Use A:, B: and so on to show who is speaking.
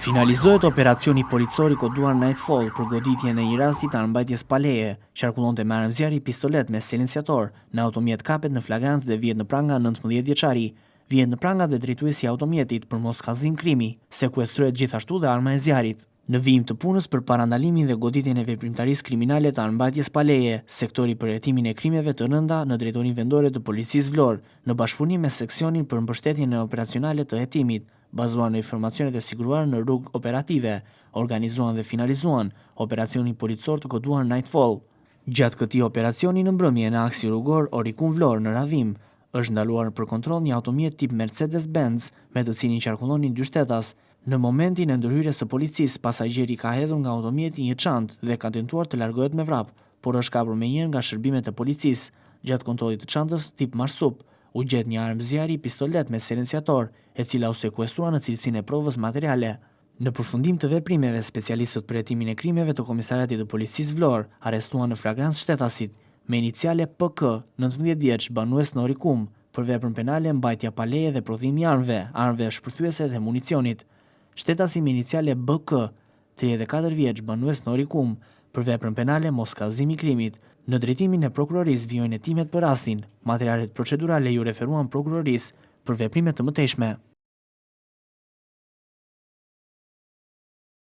A: Finalizohet operacioni policor i koduar Nightfall për goditjen e një rasti të armbajtjes pa leje. Qarkullonte me armëzjarri pistolet me silenciator në automjet kapet në flagrancë dhe vihet në pranga 19 vjeçari. Vihet në pranga dhe drejtuesi i automjetit për mos kallëzim krimi, sekuestrohet gjithashtu dhe arma e zjarrit. Në vijim të punës për parandalimin dhe goditjen e veprimtarisë kriminale të armbajtjes pa leje, sektori për hetimin e krimeve të rënda në drejtorinë vendore të policisë Vlorë, në bashkëpunim me seksionin për mbështetjen e operacionale të hetimit, bazuar në informacionet e siguruar në rrugë operative, organizuan dhe finalizuan operacionin policor të koduar Nightfall. Gjatë këtij operacioni në mbrëmje në aksi rrugor Orikun Vlorë në Radhim, është ndaluar për kontroll një automjet tip Mercedes-Benz me të cilin qarkullonin dy shtetas. Në momentin e ndërhyrjes së policisë, pasagjeri ka hedhur nga automjeti një çantë dhe ka tentuar të largohet me vrap, por është kapur menjëherë nga shërbimet e policisë. Gjatë kontrollit të çantës tip Marsup, u gjet një armë zjarri pistolet me silenciator, e cila u sekuestrua në cilësinë e provës materiale. Në përfundim të veprimeve, specialistët për hetimin e krimeve të Komisariatit të Policisë Vlorë arrestuan në flagrancë shtetasit me iniciale PK, 19 vjeç, banues në Orikum, për veprën penale mbajtja pa leje dhe prodhimi i armëve shpërthyese dhe municionit. Shtetasi me iniciale BK, 34 vjeç, banues në Orikum, për veprën penale mos kallëzimi i krimit. Në drejtimin e prokurorisë vijojnë hetimet për rastin. Materialet procedurale ju referuan prokurorisë për veprime të mëtejshme.